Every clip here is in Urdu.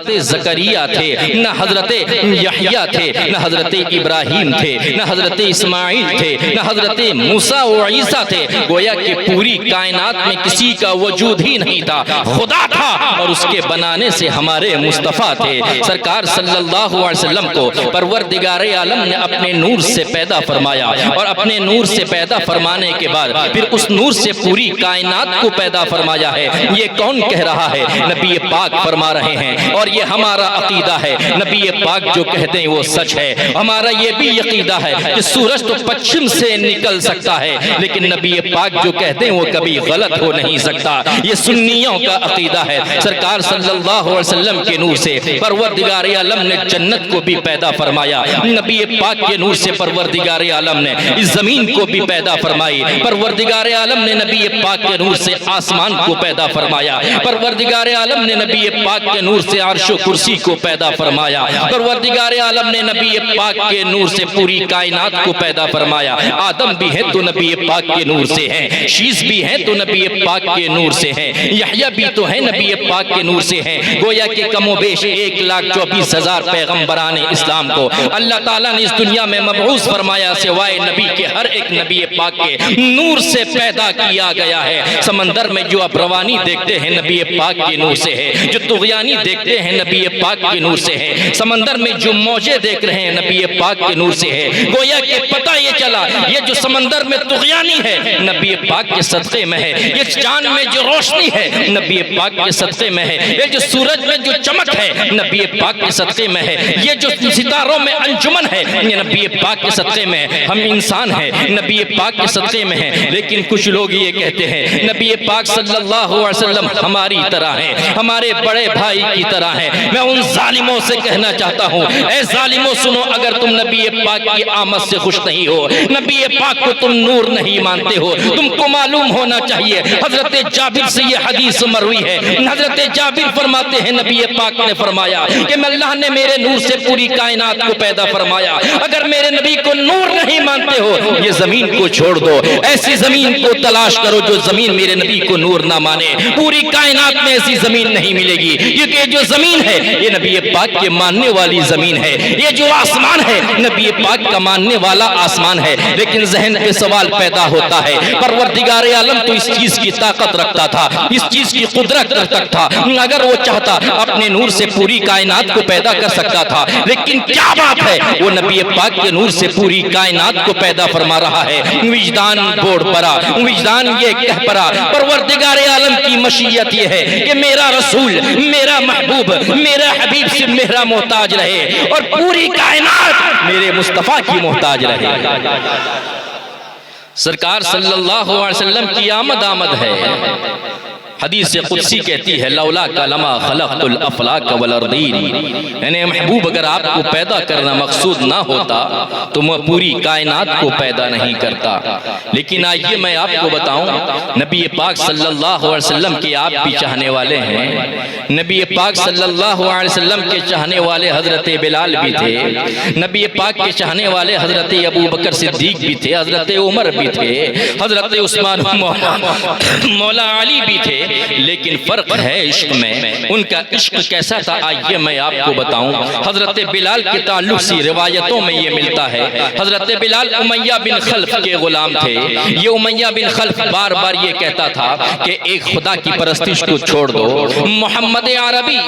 حضرت زکریا تھے، نہ حضرت یحییٰ تھے، نہ حضرت ابراہیم تھے، نہ حضرت اسماعیل تھے، نہ حضرت موسیٰ و عیسیٰ تھے۔ گویا کہ پوری کائنات میں کسی کا وجود ہی نہیں تھا، خدا تھا، اور اس کے بنانے سے ہمارے مصطفیٰ تھے۔ سرکار صلی اللہ علیہ وسلم کو پروردگار عالم نے اپنے نور سے پیدا فرمایا، اور اپنے نور سے پیدا فرمانے کے بعد پھر اس نور سے پوری کائنات کو پیدا فرمایا ہے۔ یہ کون کہہ رہا ہے؟ نبی پاک فرما رہے ہیں، اور یہ ہمارا عقیدہ ہے۔ نبی پاک جو کہتے ہیں وہ سچ ہے۔ ہمارا یہ بھی عقیدہ ہے کہ سورج تو پچھم سے نکل سکتا ہے، لیکن نبی پاک جو کہتے ہیں وہ کبھی غلط ہو نہیں سکتا۔ یہ سنیوں کا عقیدہ ہے۔ سرکار صلی اللہ علیہ وسلم کے نور سے پروردگار عالم نے جنت کو بھی پیدا فرمایا۔ نبی پاک کے نور سے پروردگار عالم نے اس زمین کو بھی پیدا فرمائی۔ پروردگار عالم نے نبی پاک کے نور سے آسمان کو پیدا فرمایا۔ پروردگار عالم نے نبی پاک کے نور سے عرش و کرسی کو پیدا فرمایا۔ پروردگار عالم نے نبی پاک کے نور سے پوری کائنات کو پیدا فرمایا۔ آدم بھی ہے تو نبی پاک کے نور سے ہیں، شیس بھی ہے تو نبی پاک کے نور سے ہیں، یحییٰ بھی تو ہے نبی پاک کے نور سے ہیں۔ گویا کہ کم و بیش 1,24,000 پیغمبران اسلام کو اللہ تعالیٰ نے اس دنیا میں مبعوث فرمایا، سوائے نبی کے ہر ایک نبی پاک کے نور سے پیدا کیا گیا ہے۔ سمندر میں جو آپ روانی دیکھتے ہیں نبی پاک کے نور سے ہے، جو طغیانی دیکھتے ہیں نبی پاک کے نور سے ہے، سمندر میں جو موجیں دیکھ رہے ہیں نبی پاک کے نور سے ہے۔ گویا کہ پتہ یہ چلا یہ جو سمندر میں طغیانی ہے نبی پاک کے صدقے میں ہے، یہ چاند میں جو روشنی ہے نبی پاک کے صدقے میں ہے، یہ جو سورج میں جو چمک ہے نبی پاک کے صدقے میں ہے، یہ جو ستاروں میں انجمن ہے یہ نبی پاک کے صدقے میں ہے۔ ہم انسان ہیں، نبی پاک کے صدقے میں ہیں، لیکن کچھ لوگ یہ کہتے ہیں نبی پاک صلی اللہ علیہ وسلم ہماری طرح ہیں، ہمارے بڑے بھائی کی طرح ہیں۔ میں ان ظالموں سے کہنا چاہتا ہوں، اے ظالموں سنو، اگر تم نبی پاک کی آمد سے خوش نہیں ہو، نبی پاک کو تم نور نہیں مانتے ہو، تم کو معلوم ہونا چاہیے۔ حضرت جابر سے یہ حدیث مروی ہے، حضرت جابر فرماتے ہیں نبی پاک نے فرمایا کہ اللہ نے میرے نور سے پوری کائنات کو پیدا فرمایا۔ اگر میرے نبی کو نور نہیں مانتے ہو، یہ زمین کو چھوڑ دو، ایسی زمین کو تلاش کرو جو زمین میرے نبی کو نور نہ مانے۔ پوری کائنات میں ایسی زمین نہیں ملے گی، کیونکہ جو زمین ہے یہ نبی پاک کے ماننے والی زمین ہے، یہ جو آسمان ہے نبی پاک کا ماننے والا آسمان ہے۔ لیکن ذہن پہ سوال پیدا ہوتا ہے، پروردگار عالم تو اس چیز کی طاقت رکھتا تھا، اس چیز کی قدرت رکھتا تھا، اگر وہ چاہتا اپنے نور سے پوری کائنات کو پیدا کر سکتا تھا، لیکن کیا بات ہے وہ نبی پاک کے نور سے پوری کائنات کو پیدا فرما رہا ہے۔ وجدان بوڑ پڑا، وجدان یہ کہہ پڑا، پروردگار عالم کی مشیت یہ ہے کہ میرا رسول، میرا محبوب، میرا حبیب سے میرا محتاج رہے، اور پوری کائنات میرے مصطفیٰ کی محتاج رہے۔ سرکار صلی اللہ علیہ وسلم کی آمد ہے۔ حدیث قدسی کہتی ہے لولا لما خلقت الافلاک والارضین، یعنی محبوب اگر آپ کو پیدا کرنا مقصود نہ ہوتا تو میں پوری کائنات کو پیدا نہیں کرتا۔ لیکن آئیے میں آپ کو بتاؤں، نبی پاک صلی اللہ علیہ وسلم کے آپ بھی چاہنے والے ہیں، نبی پاک صلی اللہ علیہ وسلم کے چاہنے والے حضرت بلال بھی تھے، نبی پاک کے چاہنے والے حضرت ابو بکر صدیق بھی تھے، حضرت عمر بھی تھے، حضرت عثمان مولا علی بھی تھے، لیکن فرق ہے عشق میں۔ ان کا عشق کیسا تھا آئیے میں آپ کو بتاؤں۔ حضرت بلال کے تعلق سی روایتوں میں یہ ملتا ہے، حضرت بلال امیہ بن خلف کے غلام تھے۔ یہ امیہ بن خلف بار بار یہ کہتا تھا کہ ایک خدا کی پرستش کو چھوڑ دو۔ محمد عربی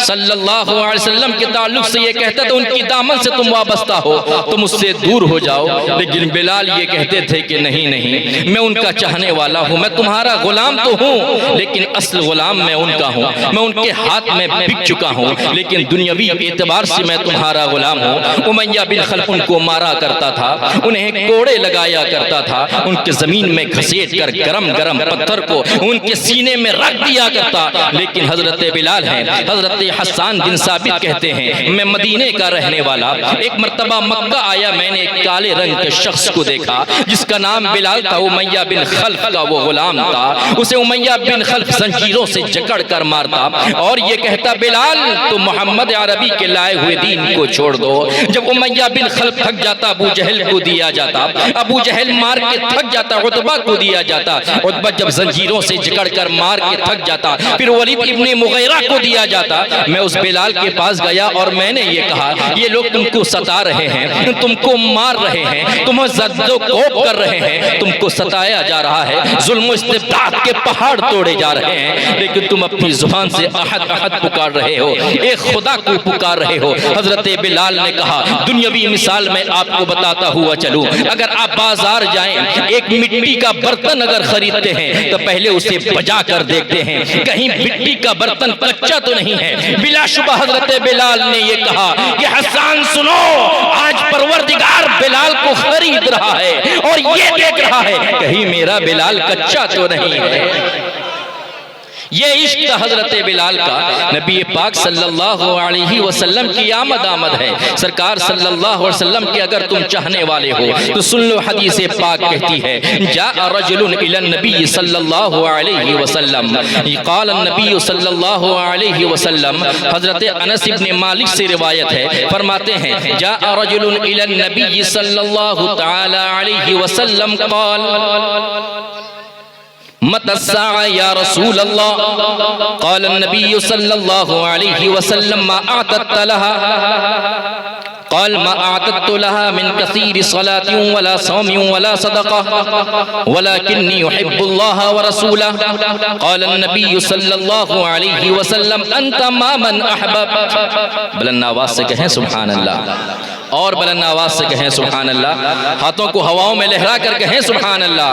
صلی اللہ علیہ وسلم کے تعلق سے یہ کہتا تھا ان کی دامن سے تم وابستہ ہو، تم اس سے دور ہو جاؤ، لیکن بلال یہ کہتے تھے کہ نہیں نہیں، میں ان کا چاہنے والا ہوں، میں تمہارا غلام تو ہوں لیکن اصل غلام میں ان کا ہوں، میں ان کے ہاتھ میں بک چکا ہوں، لیکن دنیاوی اعتبار سے میں تمہارا غلام ہوں۔ امیہ بن خلف ان کو مارا کرتا تھا، انہیں کوڑے لگایا کرتا تھا، ان کے زمین میں گھسیٹ کر گرم گرم پتھر کو ان کے سینے میں رکھ دیا کرتا۔ لیکن حضرت بلال ہیں، حضرت حسان بن ثابت کہتے ہیں میں مدینے کا رہنے والا، ایک مرتبہ مکہ آیا، میں نے ایک کالے رنگ کے شخص کو دیکھا جس کا نام بلال تھا، امیہ بن خلف کا وہ غلام تھا، اسے امیہ بن خلف زنجیروں سے جکڑ کر مارتا اور یہ کہتا بلال تو محمد عربی کے لائے ہوئے دین کو چھوڑ دو۔ جب امیہ بن خلف تھک جاتا ابو جہل کو دیا جاتا، ابو جہل مار کے تھک جاتا عتبہ کو دیا جاتا، عتبہ جب زنجیروں سے جکڑ کر مار کے تھک جاتا پھر ولید ابن مغیرہ کو دیا جاتا۔ میں اس بلال کے پاس گیا اور میں نے یہ کہا یہ لوگ تم کو ستا رہے ہیں، تم کو مار رہے ہیں، تمہیں زد و کوب کر رہے ہیں، تم کو ستایا جا رہا ہے، ظلم و استبداد کے پہاڑ توڑے جا رہے ہیں، لیکن تم اپنی زبان سے احد احد پکار رہے ہو، ایک خدا کو پکار رہے ہو۔ حضرت بلال نے کہا دنیاوی مثال میں آپ کو بتاتا ہوا چلوں، اگر آپ بازار جائیں ایک مٹی کا برتن اگر خریدتے ہیں تو پہلے اسے بجا کر دیکھتے ہیں کہیں مٹی کا برتن کچا تو نہیں ہے۔ بلا شبہ حضرت بلال نے یہ کہا کہ حسان سنو، آج پروردگار بلال کو خرید رہا ہے اور یہ دیکھ رہا ہے کہیں میرا بلال کچا تو نہیں ہے۔ یہ عشق تھا حضرت بلال کا۔ نبی پاک صلی اللہ علیہ وسلم کی آمد ہے، سرکار صلی اللہ علیہ وسلم کے اگر تم چاہنے والے ہو تو سن لو، حدیث پاک کہتی ہے جاء رجل الى النبی صلی اللہ علیہ وسلم، قال النبی صلی اللہ علیہ وسلم، حضرت انس بن مالک سے روایت ہے، فرماتے ہیں جاء رجل الى النبی صلی اللہ تعالی علیہ وسلم قال متى الساعة يا رسول الله؟ قال النبي صلى الله عليه وسلم ما أعتدت لها؟ قال ما أعتدت لها من كثير صلاة ولا صوم ولا صدقة ولكني يحب الله ورسوله۔ قال النبي صلى الله عليه وسلم أنت ما من أحببت۔ بلند آواز سے کہیں سبحان اللہ، اور بلند آواز سے کہیں سبحان اللہ، ہاتھوں کو ہواؤں میں لہرا کر کہیں سبحان اللہ۔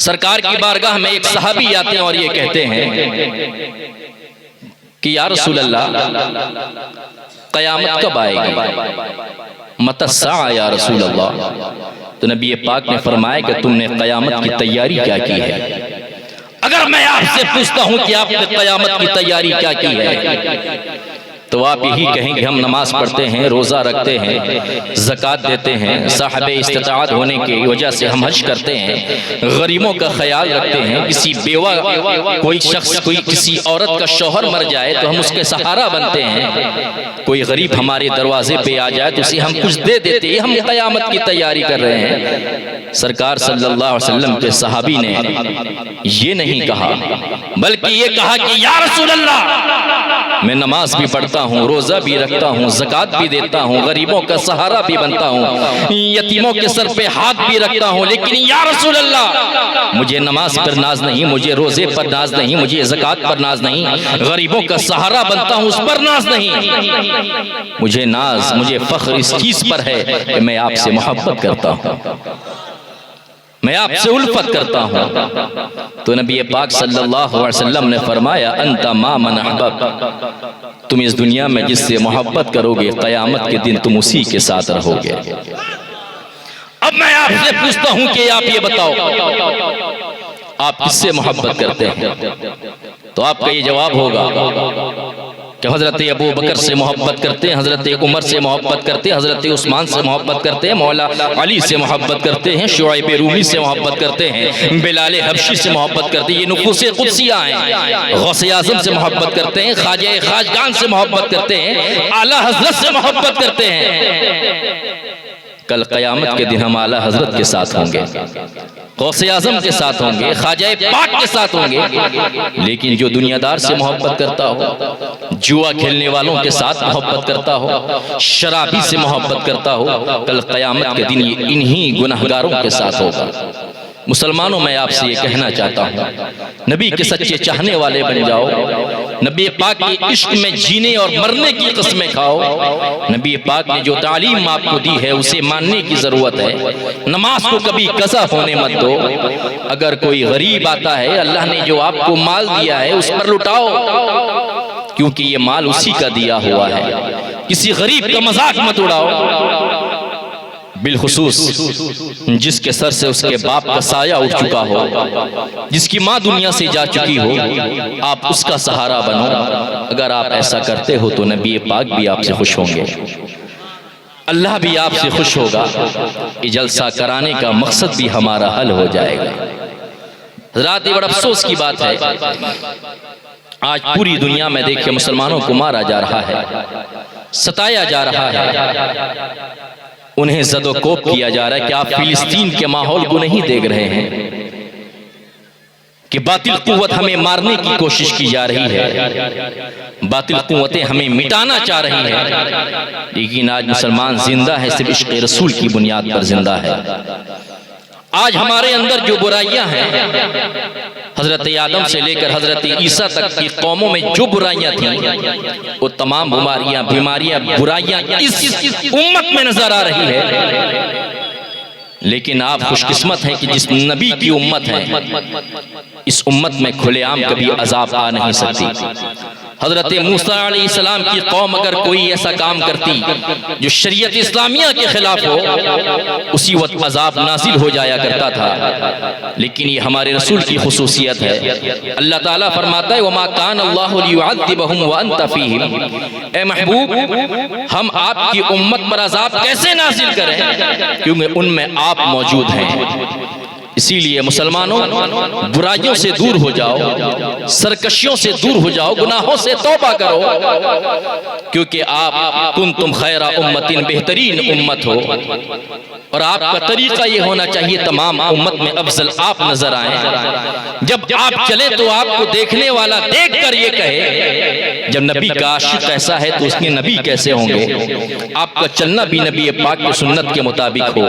سرکار کی بارگاہ میں ایک صحابی آتے ہیں اور یہ کہتے ہیں کہ یا رسول اللہ قیامت کب آئے گی؟ متی الساعہ یا رسول اللہ۔ تو نبی پاک نے فرمایا کہ تم نے قیامت کی تیاری کیا کی ہے؟ اگر میں آپ سے پوچھتا ہوں کہ آپ نے قیامت کی تیاری کیا کی ہے تو آپ یہی کہیں کہ ہم نماز پڑھتے ہیں، روزہ رکھتے ہیں، زکوٰۃ دیتے ہیں، صاحب استطاعت ہونے کی وجہ سے ہم حج کرتے ہیں، غریبوں کا خیال رکھتے ہیں، کسی بیوہ کوئی شخص کوئی کسی عورت کا شوہر مر جائے تو ہم اس کے سہارا بنتے ہیں، کوئی غریب ہمارے دروازے پہ آ جائے تو اسے ہم کچھ دے دیتے ہیں، ہم قیامت کی تیاری کر رہے ہیں۔ سرکار صلی اللہ علیہ وسلم کے صحابی نے یہ نہیں کہا بلکہ یہ کہا کہ یا رسول اللہ میں نماز بھی پڑھتا ہوں، روزہ بھی رکھتا ہوں، زکوٰۃ بھی دیتا ہوں، غریبوں کا سہارا بھی بنتا ہوں، یتیموں کے سر پہ ہاتھ بھی رکھتا ہوں، لیکن یا رسول اللہ مجھے نماز پر ناز نہیں، مجھے روزے پر ناز نہیں، مجھے زکوٰۃ پر ناز نہیں، غریبوں کا سہارا بنتا ہوں اس پر ناز نہیں، مجھے ناز مجھے فخر اس چیز پر ہے کہ میں آپ سے محبت کرتا ہوں، میں آپ سے الفت کرتا ہوں۔ تو نبی پاک صلی اللہ علیہ وسلم نے فرمایا انت ما من احببت، تم اس دنیا میں جس سے محبت کرو گے قیامت کے دن تم اسی کے ساتھ رہو گے۔ اب میں آپ سے پوچھتا ہوں کہ آپ یہ بتاؤ آپ کس سے محبت کرتے ہیں؟ تو آپ کا یہ جواب ہوگا کہ حضرت ابو بکر سے محبت کرتے ہیں، حضرت عمر سے محبت کرتے ہیں، حضرت عثمان سے محبت کرتے ہیں، مولا علی سے محبت کرتے ہیں، شعیب رومی سے محبت کرتے ہیں، بلال حبشی سے محبت کرتے ہیں، یہ نفوس قدسیہ ہیں، غوث اعظم سے محبت کرتے ہیں، خواجہ خواجگان سے محبت کرتے ہیں، اعلیٰ حضرت سے محبت کرتے ہیں۔ کل قیامت کے دن ہم اعلیٰ حضرت کے ساتھ ہوں گے، غوث اعظم کے ساتھ ہوں گے، خواجہ پاک کے ساتھ ہوں گے، لیکن جو دنیا دار سے محبت کرتا ہو، جوا کھیلنے والوں کے ساتھ محبت کرتا ہو، شرابی سے محبت کرتا ہو، کل قیامت کے دن یہ انہی گناہگاروں کے ساتھ ہوگا۔ مسلمانوں میں آپ سے یہ کہنا چاہتا ہوں نبی کے سچے چاہنے والے بن جاؤ، نبی پاک کے عشق میں جینے اور مرنے کی قسمیں کھاؤ، نبی پاک نے جو تعلیم آپ کو دی ہے اسے ماننے کی ضرورت ہے، نماز کو کبھی قضا ہونے مت دو، اگر کوئی غریب آتا ہے اللہ نے جو آپ کو مال دیا ہے اس پر لٹاؤ، کیونکہ یہ مال اسی کا دیا ہوا ہے، کسی غریب کا مذاق مت اڑاؤ، بالخصوص جس کے سر سے اس کے باپ کا سایہ اٹھ چکا ہو، جس کی ماں دنیا سے جا چکی ہو، آپ اس کا سہارا بنو۔ اگر آپ ایسا کرتے ہو تو نبی پاک بھی آپ سے خوش ہوں گے، اللہ بھی آپ سے خوش ہوگا، یہ جلسہ کرانے کا مقصد بھی ہمارا حل ہو جائے گا۔ حضرات یہ بڑا افسوس کی بات ہے، آج پوری دنیا میں دیکھیں مسلمانوں کو مارا جا رہا ہے، ستایا جا رہا ہے، انہیں زد و کوب کیا جا رہا ہے کہ آپ فلسطین کے ماحول کو نہیں دیکھ رہے ہیں کہ باطل قوت ہمیں مارنے کی کوشش کی جا رہی ہے، باطل قوتیں ہمیں مٹانا چاہ رہی ہیں، لیکن آج مسلمان زندہ ہے صرف عشق رسول کی بنیاد پر زندہ ہے۔ آج ہمارے اندر جو برائیاں ہیں، حضرت آدم سے لے کر حضرت عیسیٰ تک کی قوموں میں جو برائیاں تھیں، وہ تمام بیماریاں برائیاں اس امت میں نظر آ رہی ہے۔ لیکن آپ خوش قسمت ہیں کہ جس نبی کی امت ہے، اس امت میں کھلے عام کبھی عذاب آ نہیں سکتی۔ حضرت موسیٰ علیہ السلام کی قوم اگر کوئی ایسا کام کرتی جو شریعت اسلامیہ کے خلاف ہو، اسی وقت عذاب نازل ہو جایا کرتا تھا، لیکن یہ ہمارے رسول کی خصوصیت ہے۔ اللہ تعالیٰ فرماتا ہے وَمَا كَانَ اللَّهُ لِيُعَذِّبَهُمْ وَأَنْتَ فِيهِمْ، اے محبوب ہم آپ کی امت پر عذاب کیسے نازل کریں کیونکہ ان میں آپ موجود ہیں۔ اسی لیے مسلمانوں برائیوں سے دور ہو جاؤ، سرکشیوں سے دور ہو جاؤ، گناہوں سے توبہ کرو، کیونکہ آپ کنتم خیر امت، بہترین امت ہو، اور آپ کا طریقہ یہ ہونا چاہیے تمام امت میں افضل آپ نظر آئیں۔ جب آپ چلے تو آپ کو دیکھنے والا دیکھ کر یہ کہے جب نبی کا عاشق ایسا ہے تو اس کے نبی کیسے ہوں گے۔ آپ کا چلنا بھی نبی پاک کی سنت کے مطابق ہو،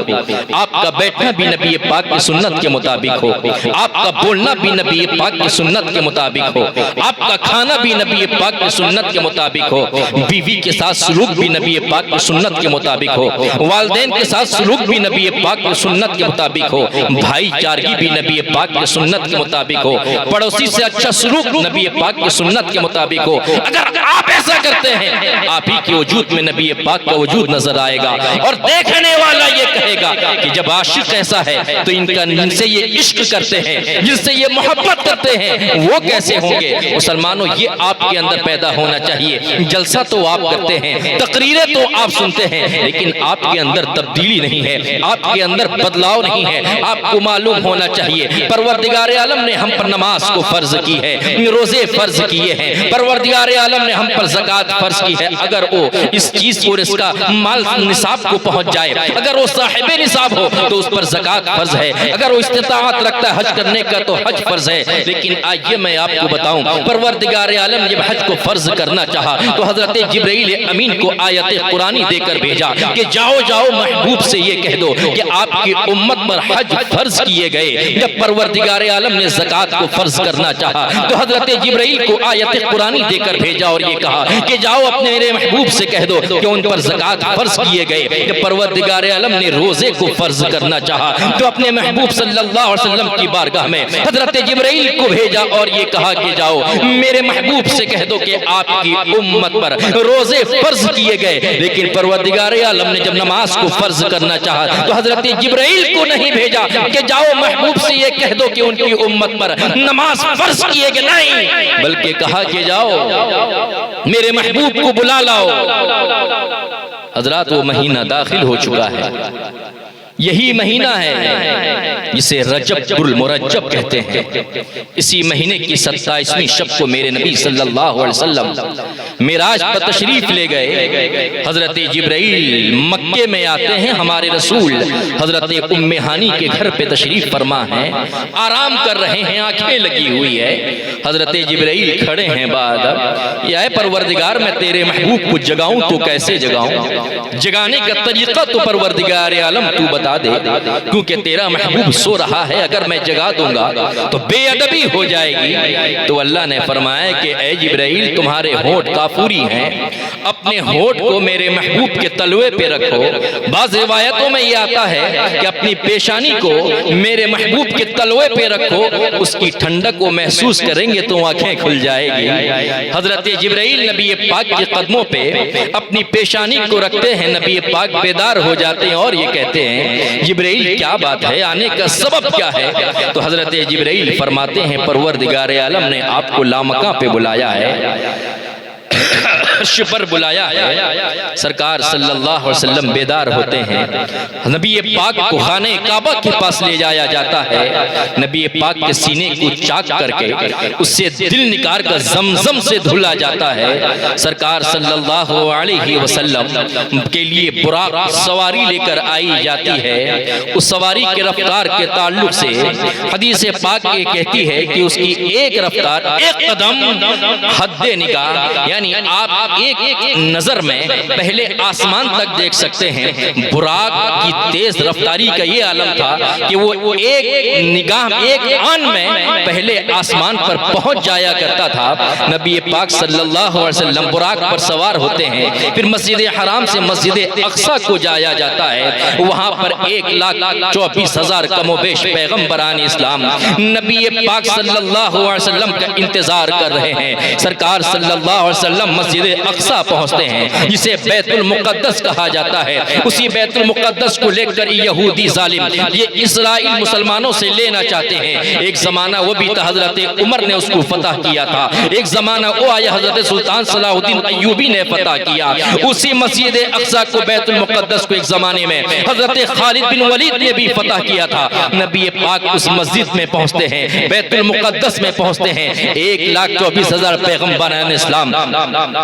آپ کا بیٹھنا بھی نبی پاک کی سنت کے مطابق ہو، آپ کا بولنا بھی نبی پاک کی سنت کے مطابق ہو، آپ کا کھانا بھی نبی پاک کی سنت کے مطابق ہو، بیوی کے ساتھ سلوک بھی نبی پاک کی سنت کے مطابق ہو، والدین کے ساتھ سلوک بھی نبی پاک کی سنت کے مطابق ہو، بھائی چارگی بھی نبی پاک کی سنت کے مطابق ہو، پڑوسی سے اچھا سلوک نبی پاک کی سنت کے مطابق ہو۔ اگر آپ ایسا کرتے ہیں آپ ہی کے وجود میں نبی پاک کا وجود نظر آئے گا، اور دیکھنے والا یہ کہے گا کہ جب عاشق ایسا ہے تو جن سے یہ عشق کرتے ہیں، جن سے یہ محبت کرتے ہیں، وہ کیسے ہوں گے۔ مسلمانوں یہ آپ کے اندر پیدا ہونا چاہیے۔ جلسہ تو آپ کرتے ہیں، تقریریں تو آپ سنتے ہیں، لیکن آپ کے اندر تبدیلی نہیں ہے، آپ کے اندر بدلاؤ نہیں ہے۔ آپ کو معلوم ہونا چاہیے پروردگار عالم نے ہم پر نماز کو فرض کی ہے، روزے فرض کیے ہیں، پروردگار عالم نے ہم پر زکوٰۃ فرض کی ہے۔ اگر وہ اس چیز کو اس کا مال نصاب کو پہنچ جائے، اگر وہ صاحب نصاب ہو تو اس پر زکوٰۃ فرض ہے، اگر وہ استطاعت رکھتا ہے حج کرنے کا تو حج فرض ہے۔ لیکن آئیے میں آپ کو بتاؤں پروردگار عالم جب حج کو فرض کرنا چاہا تو حضرت جبرائیل امین کو آیت قرآنی دے کر بھیجا کہ جاؤ جاؤ محبوب سے یہ کہہ دو کہ آپ کی امت پر حج فرض کیے گئے۔ جب پروردگار عالم نے زکوٰۃ کو فرض کرنا چاہا تو حضرت جبرائیل کو آیت قرآنی دے کر بھیجا اور یہ کہا کہ جاؤ اپنے میرے محبوب سے کہہ دو کہ ان پر زکوٰۃ فرض کیے گئے۔ جب پروردگار عالم نے روزے کو فرض کرنا چاہا تو اپنے محبوب صلی اللہ علیہ وسلم کی بارگاہ میں حضرت جبرائیل کو بھیجا اور یہ کہا کہ جاؤ میرے محبوب سے کہہ دو کہ آپ کی امت پر روزے فرض کیے گئے۔ لیکن پروردگار عالم نے جب نماز کو فرض کرنا چاہا تو حضرت جبرائیل کو نہیں بھیجا کہ جاؤ محبوب سے یہ کہہ دو کہ ان کی امت پر نماز فرض کیے گئے، نہیں، بلکہ کہا کہ جاؤ میرے محبوب کو بلا لاؤ۔ حضرات وہ مہینہ داخل ہو چکا ہے، یہی مہینہ ہے جسے رجب المرجب کہتے ہیں۔ اسی مہینے کی 27ویں شب کو میرے نبی صلی اللہ علیہ وسلم معراج پر تشریف لے گئے۔ حضرت جبرائیل مکے میں آتے ہیں، ہمارے رسول حضرت ام ہانی کے گھر پہ تشریف فرما ہیں، آرام کر رہے ہیں، آنکھیں لگی ہوئی ہے۔ حضرت جبرائیل کھڑے ہیں بعد، یا اے پروردگار میں تیرے محبوب کو جگاؤں تو کیسے جگاؤں، جگانے کا طریقہ تو پروردگار عالم تو بتا دے، کیونکہ تیرا محبوب سو رہا ہے، اگر میں جگا دوں گا تو بے ادبی ہو جائے گی۔ تو اللہ نے فرمایا کہ اے جبرائیل تمہارے ہونٹ کافوری ہیں، اپنے ہونٹ کو میرے محبوب کے تلوے پہ رکھو۔ بعض روایتوں میں یہ آتا ہے کہ اپنی پیشانی کو میرے محبوب کے تلوے پہ رکھو، اس کی ٹھنڈک کو محسوس کریں گے تو آنکھیں کھل جائے گی۔ حضرت جبرائیل نبی پاک کے قدموں پہ اپنی پیشانی کو رکھتے ہیں، نبی پاک بیدار ہو جاتے ہیں اور یہ کہتے ہیں جبرائیل کیا بات ہے، آنے کا سبب کیا ہے؟ تو حضرت جبرائیل فرماتے ہیں پروردگار عالم نے آپ کو لامکاں پہ بلایا ہے، عرش پر بلایا ہے۔ سرکار صلی اللہ علیہ وسلم بیدار ہوتے ہیں، نبی پاک کو خانہ کعبہ کے پاس لے جایا جاتا ہے، نبی پاک کے سینے کو چاک کر کے اس سے دل نکار کر زمزم سے دھلا جاتا ہے۔ سرکار صلی اللہ علیہ وسلم کے لیے براق سواری لے کر آئی جاتی ہے۔ اس سواری کے رفتار کے تعلق سے حدیث پاک یہ کہتی ہے کہ اس کی ایک رفتار، ایک قدم حد نگاہ، یعنی آپ ایک نظر میں پہلے آسمان تک دیکھ سکتے ہیں۔ براق کی تیز رفتاری کا یہ عالم تھا کہ وہ ایک نگاہ، ایک آن میں پہلے آسمان پر پہنچ جایا کرتا تھا۔ نبی پاک صلی اللہ علیہ وسلم براق پر سوار ہوتے ہیں، پھر مسجد حرام سے مسجد اقصی کو جایا جاتا ہے۔ وہاں پر 1,24,000 کم و بیش پیغمبران اسلام نبی پاک صلی اللہ علیہ وسلم کا انتظار کر رہے ہیں۔ سرکار صلی اللہ علیہ وسلم مسجد اقصی پہنچتے ہیں، جسے بیت المقدس کہا جاتا ہے۔ اسی بیت المقدس کو لے کر یہودی ظالم یہ اسرائیل مسلمانوں سے لینا چاہتے ہیں۔ ایک زمانہ وہ بھی تھا، حضرت عمر نے اس کو فتح کیا تھا۔ ایک زمانہ وہ آیا، حضرت سلطان صلاح الدین ایوبی نے فتح کیا۔ اسی مسجد اقصی کو، بیت المقدس کو ایک زمانے میں حضرت خالد بن ولید نے بھی فتح کیا تھا۔ نبی پاک اس مسجد میں پہنچتے ہیں، بیت المقدس میں پہنچتے ہیں۔ 1,24,000 پیغمبران اسلام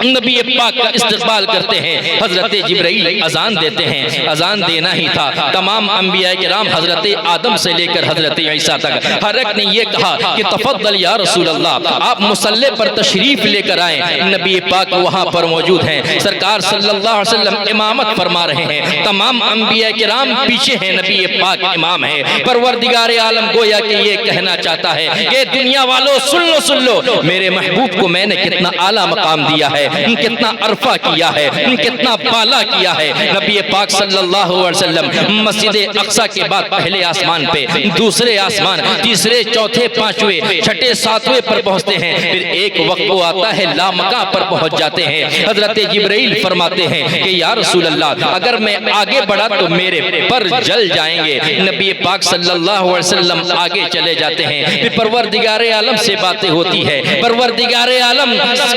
نبی پاک کا استقبال کرتے ہیں۔ حضرت جبرائیل اذان دیتے ہیں، اذان دینا ہی تھا۔ تمام انبیاء کرام حضرت آدم سے لے کر حضرت عیسیٰ تک ہر ایک نے یہ کہا کہ تفضل یا رسول اللہ، آپ مصلی پر تشریف لے کر آئیں۔ نبی پاک وہاں پر موجود ہیں، سرکار صلی اللہ علیہ وسلم امامت فرما رہے ہیں، تمام انبیاء کرام پیچھے ہیں، نبی پاک امام ہے۔ پروردگار عالم گویا کہ یہ کہنا چاہتا ہے کہ دنیا والوں سن لو، میرے محبوب کو میں نے کتنا اعلیٰ مقام دیا ہے، کتنا عرفہ کیا ہے، کتنا بالا کیا ہے۔ نبی پاک صلی اللہ علیہ وسلم مسجد اقصی کے بعد پہلے آسمان پہ، دوسرے آسمان، تیسرے، چوتھے، پانچویں، چھٹے، ساتویں پر پہنچتے ہیں۔ پھر ایک وقت وہ آتا ہے لامکاں پر پہنچ جاتے ہیں۔ حضرت جبرائیل فرماتے ہیں کہ یا رسول اللہ، اگر میں آگے بڑھا تو میرے پر جل جائیں گے۔ نبی پاک صلی اللہ علیہ وسلم آگے چلے جاتے ہیں۔ پھر پروردگار عالم سے باتیں ہوتی ہے، پروردگار عالم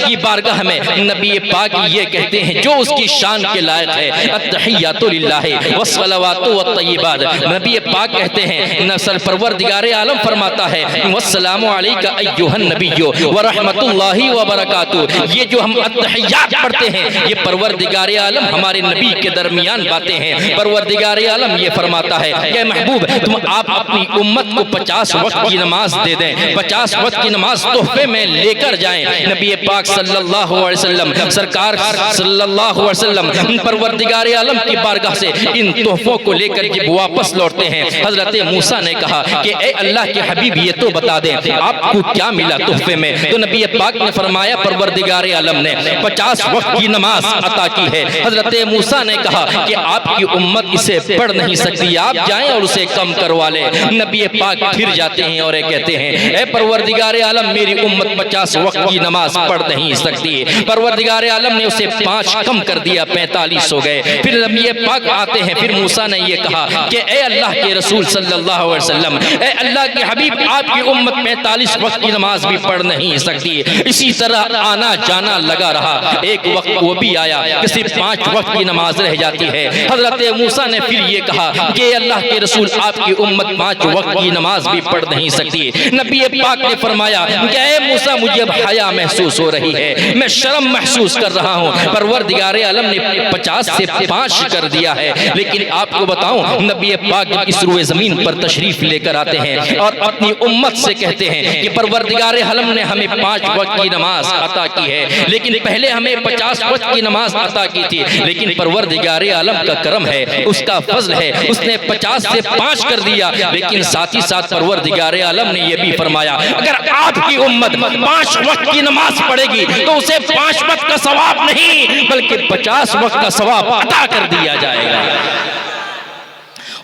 کی بارگاہ میں نبی پاک یہ کہتے ہیں جو اس کی شان کے لائق ہے، التحیات للہ والصلوات والطیبات۔ نبی پاک کہتے ہیں، نصر پروردگار عالم فرماتا ہے والسلام علیک ایھا النبی ورحمۃ اللہ وبرکاتہ۔ یہ جو ہم التحیات پڑھتے ہیں، یہ پروردگار عالم ہمارے نبی کے درمیان باتیں ہیں۔ پروردگار عالم یہ فرماتا ہے کہ محبوب، تم آپ اپنی امت کو 50 وقت کی نماز دے دیں، 50 وقت کی نماز تحفے میں لے کر جائیں۔ نبی پاک صلی اللہ علیہ وسلم، سرکار صلی اللہ علیہ وسلم پروردگار عالم کی بارگاہ سے ان تحفوں کو لے کر جب واپس لوٹتے ہیں، حضرت موسیٰ نے کہا کہ اے اللہ کے حبیب یہ تو بتا دیں آپ کو کیا ملا تحفے میں۔ تو نبی پاک نے فرمایا پروردگار عالم نے 50 وقت کی نماز عطا کی ہے۔ حضرت موسیٰ نے کہا کہ آپ کی امت اسے پڑھ نہیں سکتی، آپ جائیں اور اسے کم کروا لیں۔ نبی پاک پھر جاتے ہیں اور کہتے ہیں اے پروردگار عالم، میری امت 50 وقت کی نماز پڑھ نہیں سکتی۔ پروردگار عالم نے اسے 5 کم کر دیا، 45 ہو گئے۔ پھر نبی پاک آتے ہیں، پھر موسیٰ نے یہ کہا کہ اے اللہ کے رسول صلی اللہ علیہ وسلم، اے اللہ کے حبیب، آپ کی امت 45 وقت کی نماز بھی پڑھ نہیں سکتی۔ اسی طرح آنا جانا لگا رہا۔ ایک وقت وہ بھی آیا کہ صرف 5 وقت کی نماز رہ جاتی ہے۔ حضرت موسیٰ نے پھر یہ کہا کہ اے اللہ کے رسول، آپ کی امت 5 وقت کی نماز بھی پڑھ نہیں سکتی۔ نبی پاک نے فرمایا کہ اے موسیٰ، مجھے اب حیا محسوس ہو رہی ہے، میں شرم محسوس کر رہا ہوں۔ پروردگار عالم نے 50 سے 5 کر دیا ہے۔ لیکن آپ کو بتاؤں، نبی پاک اس روئے زمین پر تشریف لے کر آتے ہیں اور اپنی امت سے کہتے ہیں کہ پروردگار عالم نے ہمیں 5 وقت کی نماز عطا کی ہے، لیکن پہلے ہمیں 50 وقت کی نماز عطا کی تھی۔ لیکن پروردگار عالم کا کرم ہے، اس کا فضل ہے، اس نے 50 سے 5 کر دیا۔ لیکن ساتھ ہی ساتھ پروردگار عالم نے یہ بھی فرمایا اگر آپ کی امت 5 وقت کی نماز پڑھے گی تو اسے 5 وقت کا ثواب نہیں بلکہ 50 وقت کا ثواب عطا کر دیا جائے گا۔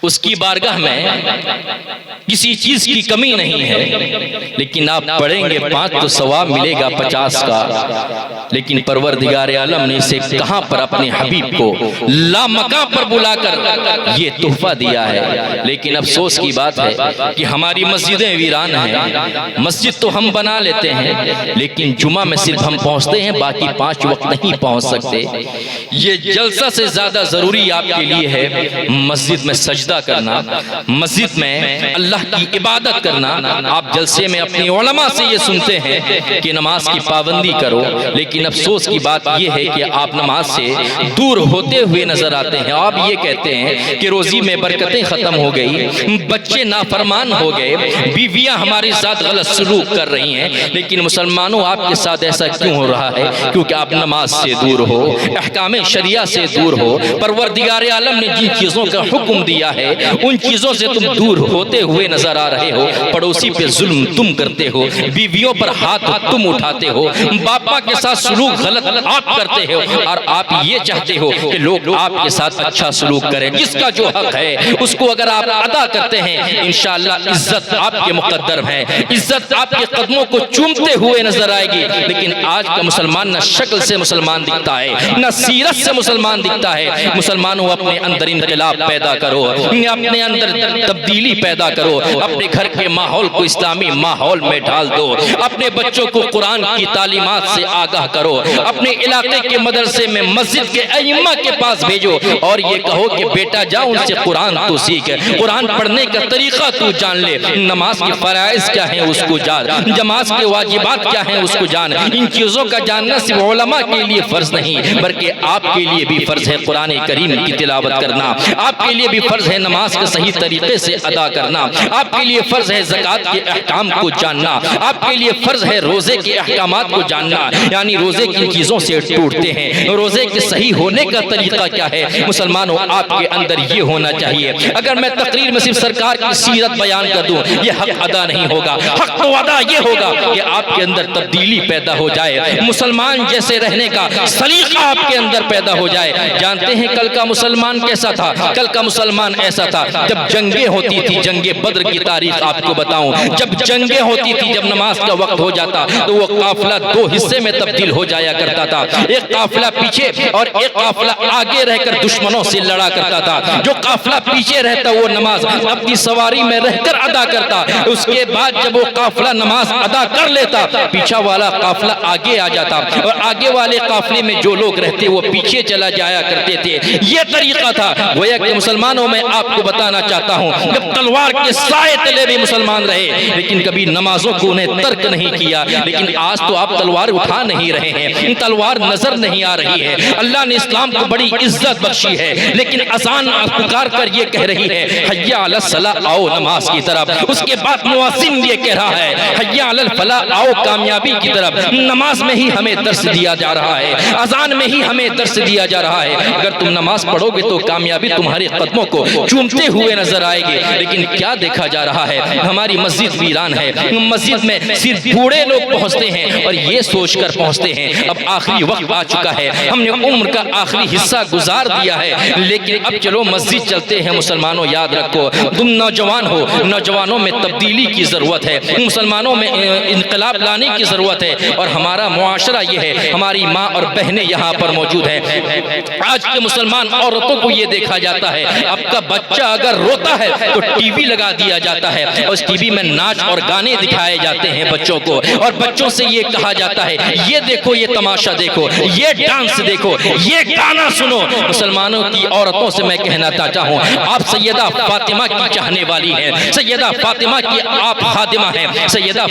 اس کی بارگاہ میں کسی چیز کی کمی نہیں ہے، لیکن آپ پڑھیں گے 5 تو ثواب ملے گا 50 کا، لیکن پروردگار عالم نے اسے کہاں پر اپنے حبیب کو لامکاں پر بلا کر یہ تحفہ دیا ہے۔ لیکن افسوس کی بات ہے کہ ہماری مسجدیں ویران ہیں۔ مسجد تو ہم بنا لیتے ہیں، لیکن جمعہ میں صرف ہم پہنچتے ہیں، باقی 5 وقت نہیں پہنچ سکتے۔ یہ جلسہ سے زیادہ ضروری آپ کے لیے ہے مسجد میں سجدہ کرنا، مسجد میں اللہ کی عبادت کرنا۔ آپ جلسے میں اپنی علماء سے یہ سنتے ہیں کہ نماز کی پابندی کرو، لیکن افسوس کی بات یہ ہے کہ آپ نماز سے دور ہوتے ہوئے نظر آتے ہیں۔ آپ یہ کہتے ہیں کہ روزی میں برکتیں ختم ہو گئی، بچے نافرمان ہو گئے، بیویاں ہمارے ساتھ غلط سلوک کر رہی ہیں، لیکن مسلمانوں آپ کے ساتھ ایسا کیوں ہو رہا ہے؟ کیونکہ آپ نماز سے دور ہو، احکام شریعہ سے دور ہو۔ پروردگار عالم نے جن چیزوں کا حکم دیا ہے ان چیزوں سے تم دور ہوتے ہوئے نظر آ رہے ہو۔ پڑوسی پہ ظلم تم کرتے ہو، بیویوں پر ہاتھ تم اٹھاتے ہو، باپا کے ساتھ سلوک غلط آپ کرتے ہو، اور آپ یہ چاہتے ہو کہ لوگ آپ کے ساتھ اچھا سلوک کریں۔ جس کا جو حق ہے اس کو اگر آپ ادا کرتے ہیں، انشاءاللہ عزت آپ کے مقدر ہے، عزت آپ کے قدموں کو چومتے ہوئے نظر آئے گی۔ لیکن آج کا مسلمان نہ شکل سے مسلمان دکھتا ہے، نہ سیرت سے مسلمان دکھتا ہے۔ مسلمانوں اپنے اندر انقلاب پیدا کرو، اپنے اندر تبدیلی پیدا کرو، اپنے گھر کے ماحول کو اسلامی ماحول میں ڈال دو، اپنے بچوں کو قرآن کی تعلیمات سے آگاہ کرو، اپنے علاقے کے مدرسے میں مسجد کے ائمہ کے پاس بھیجو اور یہ کہو کہ بیٹا جا ان سے قرآن تو سیکھ، قرآن پڑھنے کا طریقہ تو جان لے، نماز کے فرائض کیا ہیں اس کو جان، نماز کے واجبات کیا ہیں اس کو جان۔ ان چیزوں کا جاننا صرف علماء کے لیے فرض نہیں بلکہ آپ کے لیے بھی فرض ہے قرآن کریم کی تلاوت کرنا، آپ کے لیے بھی فرض ہے نماز کے صحیح طریقے سے ادا کرنا، آپ کے لیے فرض ہے زکوٰۃ کے احکام کو جاننا، آپ کے لیے فرض ہے روزے کے احکامات کو جاننا، یعنی روزے کن چیزوں سے ٹوٹتے ہیں، روزے کے صحیح ہونے کا طریقہ کیا ہے۔ مسلمانوں آپ کے اندر یہ ہونا چاہیے۔ اگر میں تقریر میں صرف سرکار کی سیرت بیان کر دوں یہ حق ادا نہیں ہوگا۔ حق تو ادا یہ ہوگا کہ آپ کے اندر تبدیلی پیدا ہو جائے، مسلمان جیسے رہنے کا سلیقہ آپ کے اندر پیدا ہو جائے۔ جانتے ہیں کل کا مسلمان کیسا تھا؟ کل کا مسلمان ایسا تھا جب جنگیں ہوتی تھی، جنگ بدر کی تاریخ آپ کو بتاؤں، جب جنگیں ہوتی تھی، جب نماز کا وقت ہو جاتا تو وہ قافلہ 2 حصے میں تبدیل ہو جایا کرتا تھا، ایک قافلہ پیچھے اور ایک قافلہ آگے رہ کر دشمنوں سے لڑا کرتا تھا۔ جو قافلہ پیچھے رہتا وہ نماز اپنی سواری میں رہ کر ادا کرتا، اس کے بعد جب وہ قافلہ نماز ادا کر لیتا پیچھا والا قافلہ آگے آ جاتا، اور آگے والے قافلے میں جو لوگ رہتے وہ پیچھے چلا جایا کرتے تھے۔ یہ طریقہ تھا۔ گویا کہ مسلمانوں میں آپ کو بتانا چاہتا ہوں جب تلوار کے سائے تلے بھی مسلمان رہے لیکن کبھی نمازوں کو انہیں ترک نہیں کیا، لیکن آج تو آپ تلوار اٹھا نہیں رہے ہیں، تلوار نظر نہیں آ رہی ہے۔ اللہ نے اسلام کو بڑی عزت بخشی ہے، لیکن اذان پکار کر یہ کہہ رہی ہے حی علی الصلاۃ، آؤ نماز کی طرف۔ اس کے بعد مؤذن یہ کہہ رہا ہے حی علی الفلاح، آؤ کامیابی کی طرف۔ نماز میں ہی ہمیں درس دیا جا رہا ہے، اذان میں ہی ہمیں درس دیا جا رہا ہے۔ اگر تم نماز پڑھو گے تو کامیابی تمہارے قدموں کو چومتے ہوئے نظر آئے گی، لیکن کیا دیکھا جا رہا ہے؟ ہماری مسجد ویران ہے، مسجد میں صرف بوڑھے لوگ پہنچتے ہیں اور یہ سوچ کر پہنچتے ہیں اب آخری وقت آ چکا ہے، ہم نے عمر کا آخری حصہ گزار دیا ہے، لیکن اب چلو مسجد چلتے ہیں۔ مسلمانوں یاد رکھو تم نوجوان ہو، نوجوانوں میں تبدیلی کی ضرورت ہے، مسلمانوں میں انقلاب لانے کی ضرورت ہے، اور ہمارا معاشرہ یہ ہے، ہماری ماں اور بہنیں یہاں پر موجود ہیں۔ آج کے مسلمان عورتوں کو یہ دیکھا جاتا ہے اب کا بچہ اگر روتا ہے تو ٹی وی لگا دیا جاتا ہے، اور اس ٹی وی میں ناچ اور گانے دکھائے جاتے ہیں بچوں کو، اور بچوں سے یہ کہا جاتا ہے یہ دیکھو، یہ تماشا دیکھو، یہ ڈانس دیکھو، یہ گانا سنو۔ مسلمانوں کی عورتوں سے میں کہنا چاہتا ہوں آپ سیدہ فاطمہ کی چاہنے والی ہیں، سیدہ فاطمہ کی آپ خادمہ ہیں۔ سیدہ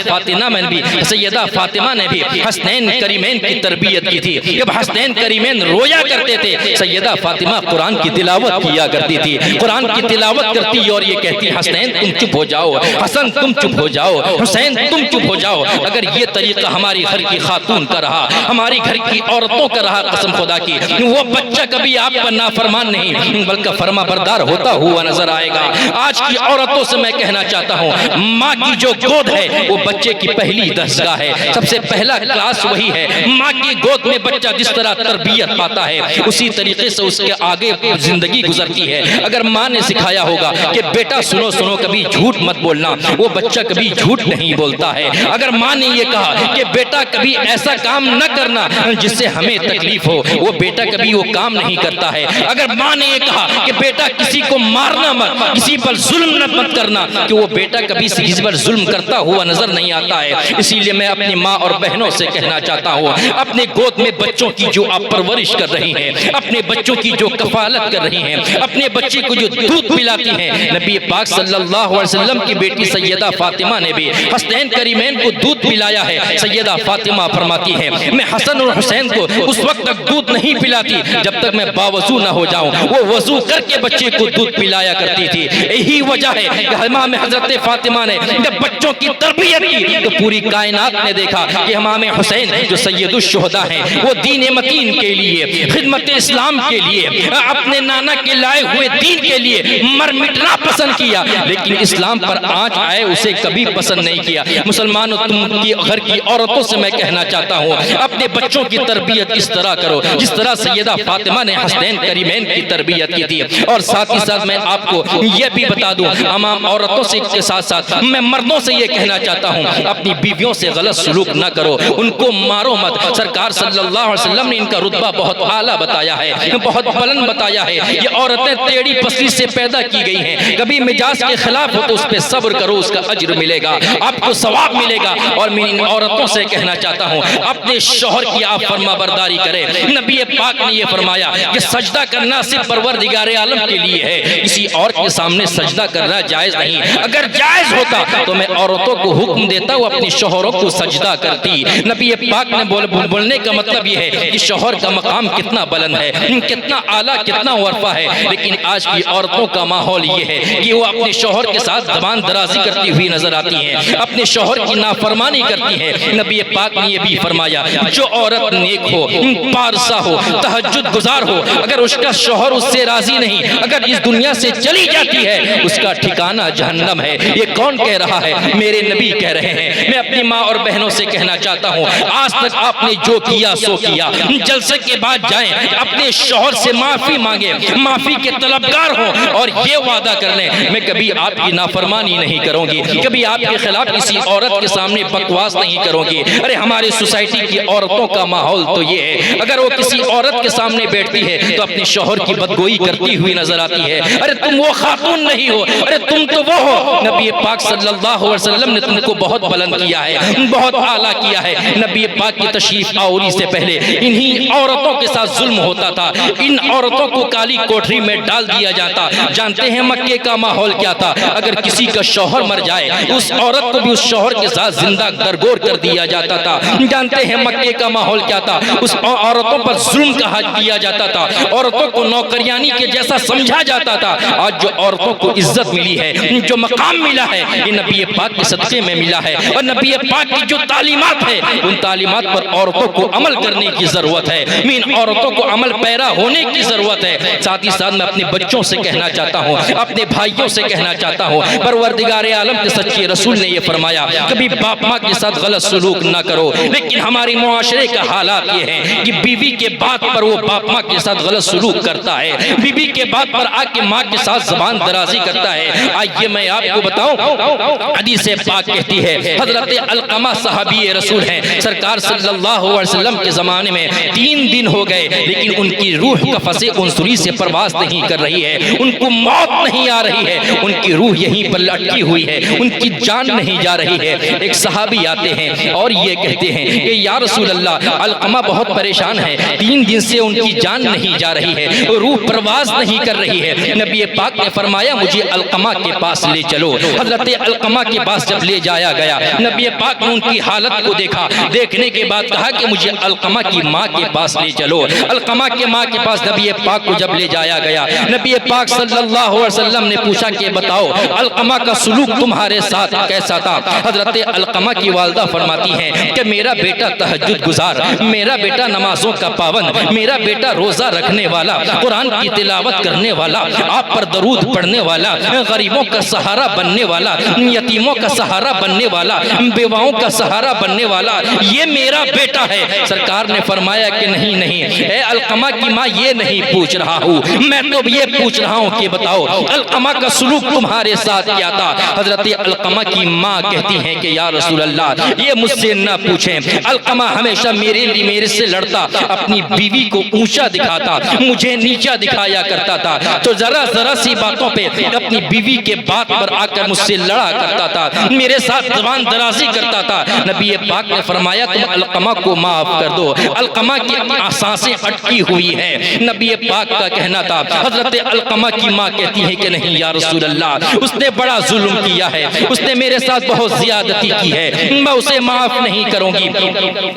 فاطمہ نے بھی حسنین کریمین کی تربیت کی تھی۔ جب حسنین کریمین رویا کرتے تھے سیدہ فاطمہ قرآن کی تلاوت کیا کرتی تھی، قرآن کی تلاوت کرتی اور یہ کہتی حسنین تم چپ ہو جاؤ، حسن تم چپ ہو جاؤ، حسین تم چپ ہو جاؤ۔ اگر یہ طریقہ ہماری گھر کی خاتون کا رہا، ہماری گھر کی عورتوں کا رہا، قسم خدا کی وہ بچہ کبھی آپ کا نافرمان نہیں بلکہ فرما بردار ہوتا ہوا نظر آئے گا۔ آج کی عورتوں سے میں کہنا چاہتا ہوں ماں کی جو گود ہے وہ بچے کی پہلی درسگاہ ہے، سب سے پہلا کلاس وہی ہے۔ ماں کی گود میں بچہ جس طرح تربیت پاتا کرتا ہے اسی طریقے سے اس کے آگے زندگی گزرتی ہے۔ اگر ماں نے سکھایا ہوگا کہ بیٹا سنو سنو کبھی جھوٹ مت بولنا، وہ بچہ کبھی جھوٹ نہیں بولتا ہے۔ اگر ماں نے یہ کہا کہ بیٹا کبھی ایسا کام نہ کرنا جس سے ہمیں تکلیف ہو، وہ بیٹا کبھی وہ کام نہیں کرتا ہے۔ اگر ماں نے یہ کہا کہ بیٹا کسی کو مارنا مت، کسی پر ظلم مت کرنا، کہ وہ بیٹا کبھی کسی پر ظلم کرتا ہوا نظر نہیں آتا ہے۔ اسی لیے میں اپنی ماں اور بہنوں سے کہنا چاہتا ہوں، اپنے گود میں بچوں کی جو آپ پرورش کر رہی ہیں، اپنے بچوں کی جو کفالت کر رہی ہیں، اپنے بچے کو جو دودھ پلاتی ہیں، نبی پاک صلی اللہ علیہ وسلم کی بیٹی سیدہ فاطمہ نے بھی حسنین کریمین کو دودھ پلایا ہے۔ سیدہ فاطمہ فرماتی ہے میں حسن اور حسین کو اس وقت تک دودھ نہیں پلاتی جب تک میں باوضو نہ ہو جاؤں، وہ وضو کر کے بچے کو دودھ پلایا کرتی تھی۔ یہی وجہ ہے کہ امام حضرت فاطمہ نے جب بچوں کی تربیت کی تو پوری کائنات نے دیکھا کہ امام حسین جو سید الشہداء ہیں، وہ دین متین کے لیے، خدمت اسلام کے لیے، اپنے نانا کے لائے ہوئے دین کے لیے مر مٹنا پسند کیا، لیکن اسلام پر آنچ آئے اسے کبھی پسند نہیں کیا۔ مسلمانوں، تم کی گھر کی عورتوں سے میں کہنا چاہتا ہوں، اپنے بچوں کی تربیت اس طرح کرو جس طرح سیدہ فاطمہ نے حسنین کریمین کی تربیت کی تھی۔ اور ساتھ ہی ساتھ میں آپ کو یہ بھی بتا دوں، عام عورتوں سے کے ساتھ ساتھ میں مردوں سے یہ کہنا چاہتا ہوں، اپنی بیویوں سے غلط سلوک نہ کرو، ان کو مارو مت۔ سرکار صلی اللہ علیہ وسلم نے ان کا رتبہ بہت اعلیٰ بتایا ہے، بہت بلند بتایا ہے۔ یہ عورتیں ٹیڑھی پسلی سے پیدا کی گئی ہیں، کبھی مزاج کے خلاف ہو تو اس پہ صبر کرو، اس کا اجر ملے گا، آپ کو ثواب ملے گا۔ اور میں ان عورتوں سے کہنا چاہتا ہوں، اپنے شوہر کی آپ فرما برداری کریں۔ نبی پاک نے یہ فرمایا کہ سجدہ کرنا صرف پروردگار عالم کے لیے ہے، کسی اور کے سامنے سجدہ کرنا جائز نہیں۔ اگر جائز ہوتا تو میں عورتوں کو حکم دیتا ہوں اپنی شوہروں کو سجدہ کرتی۔ نبی پاک نے بولنے کا مطلب یہ ہے کہ شوہر کا مقام کتنا بلند ہے، کتنا اعلیٰ، کتنا عرفہ ہے۔ لیکن آج کی عورتوں کا ماحول یہ ہے کہ وہ اپنے شوہر کے ساتھ زبان درازی کرتی ہوئی نظر آتی ہیں، اپنے شوہر کی نافرمانی کرتی ہیں۔ نبی پاک نے یہ بھی فرمایا جو عورت نیک ہو، پارسا ہو، تہجد گزار ہو، اگر اس کا شوہر اس سے راضی نہیں، اگر اس دنیا سے چلی جاتی ہے، اس کا ٹھکانہ جہنم ہے۔ یہ کون کہہ رہا ہے؟ میرے نبی کہہ رہے ہیں۔ میں اپنی ماں اور بہنوں سے کہنا چاہتا ہوں، آج تک آپ نے جو کیا سو کیا، جلسے کے بعد جائیں اپنے شوہر سے معافی مانگیں، معافی کے طلبگار ہوں، اور یہ وعدہ کر لیں میں کبھی آپ کی نافرمانی نہیں کروں گی، کبھی آپ کے خلاف کسی عورت کے سامنے بکواس نہیں کروں گی۔ ارے ہماری سوسائٹی کی عورتوں کا ماحول تو یہ ہے، اگر وہ کسی عورت کے سامنے بیٹھتی ہے تو اپنے شوہر کی بدگوئی کرتی ہوئی نظر آتی ہے۔ ارے تم وہ خاتون نہیں ہو، ارے تم تو وہ ہو۔ نبی پاک صلی اللہ علیہ وسلم نے تم کو بہت بلند کیا ہے، بہت اعلیٰ کیا ہے۔ نبی پاک کی تشریف آوری سے پہلے انہی عورتوں کے ساتھ ظلم ہوتا تھا، ان عورتوں کو کالی کوٹری میں ڈال دیا جاتا۔ جانتے ہیں مکے کا ماحول کیا تھا؟ اگر کسی کا شوہر مر جائے اس عورت کو بھی اس شوہر کے ساتھ زندہ درگور کر دیا جاتا تھا۔ جانتے ہیں مکے کا ماحول کیا تھا؟ اس عورتوں پر ظلم کیا جاتا تھا، عورتوں کو نوکریانی کے جیسا سمجھا جاتا تھا۔ آج جو عورتوں کو عزت ملی ہے، جو مقام ملا ہے، یہ نبی پاک کے صدقے میں ملا ہے۔ اور نبی پاک کی جو تعلیمات ہے، ان تعلیمات پر عورتوں کو عمل کرنے کی ضرورت ہے، ان عورتوں کو عمل پیرا ہونے کی ضرورت ہے۔ ساتھ ہی ساتھ میں اپنے بچوں سے کہنا چاہتا ہوں، اپنے بھائیوں سے کہنا چاہتا ہوں، پروردگار عالم کے سچے رسول نے یہ فرمایا کبھی باپ ماں کے ساتھ غلط سلوک نہ کرو۔ لیکن ہماری معاشرے کا حالات یہ ہے کہ بیوی کے بات پر وہ باپ ماں کے ساتھ غلط سلوک کرتا ہے، بیوی کے بات پر آ کے ماں کے ساتھ زبان درازی کرتا ہے۔ آئیے میں آپ کو بتاؤں، حدیث پاک کہتی ہے، حضرت علقمہ صحابی رسول ہیں، سرکار صلی اللہ علیہ وسلم کے زمانے میں 3 دن ہو گئے لیکن ان کی روح قفس عنصری سے پرواز نہیں کر رہی ہے، ان کو موت نہیں آ رہی ہے، ان کی روح یہیں پر لٹکی ہوئی ہے، ان کی جان نہیں جا رہی ہے۔ ایک صحابی آتے ہیں اور یہ کہتے ہیں کہ یا رسول اللہ، علقمہ بہت پریشان ہے، 3 دن سے ان کی جان نہیں جا رہی ہے، روح پرواز نہیں کر رہی ہے۔ نبی پاک نے فرمایا مجھے علقمہ کے پاس لے چلو۔ حضرت علقمہ کے پاس جب لے جایا گیا، نبی پاک نے ان کی حالت کو دیکھا، دیکھنے کے بعد کہا کہ مجھے علقمہ کی ماں کے پاس لے چلو۔ علقمہ کے ماں کے پاس نبی پاک کو جب لے جایا گیا، نبی پاک صلی اللہ علیہ وسلم نے پوچھا کہ بتاؤ علقمہ کا سلوک تمہارے ساتھ کیسا تھا؟ حضرت علقمہ کی والدہ فرماتی ہیں کہ میرا بیٹا تہجد گزار، میرا بیٹا نمازوں کا پابند، میرا بیٹا روزہ رکھنے والا، قرآن کی تلاوت کرنے والا، آپ پر درود پڑھنے والا، غریبوں کا سہارا بننے والا، یتیموں کا سہارا بننے والا، بیواؤں کا سہارا بننے والا، یہ میرا بیٹا ہے۔ سرکار نے فرمایا کہ نہیں نہیں، اے علقمہ کی ماں یہ نہیں پوچھ رہا ہوں، میں تو یہ پوچھ رہا ہوں کہ بتاؤ علقمہ کا سلوک تمہارے ساتھ کیا تھا؟ حضرت علقمہ کی ماں کہتی ہیں کہ یا رسول اللہ یہ مجھ سے نہ پوچھیں، علقمہ ہمیشہ میرے سے لڑتا، اپنی بیوی کو اونچا دکھاتا، مجھے نیچا دکھایا کرتا تھا، تو ذرا سی باتوں پہ اپنی بیوی کے بات پر آ کر مجھ سے لڑا کرتا تھا، میرے ساتھ زبان درازی کرتا تھا۔ نبی پاک نے فرمایا تم علقمہ کو معاف کر دو، علقمہ کی سانسیں اٹکی ہوئی ہیں۔ نبی پاک کا کہنا تھا، حضرت علقمہ کی ماں کہتی ہے کہ نہیں یا رسول اللہ، اس نے بڑا ظلم کیا ہے، اس نے میرے ساتھ بہت زیادتی کی ہے، میں اسے معاف نہیں کروں گی۔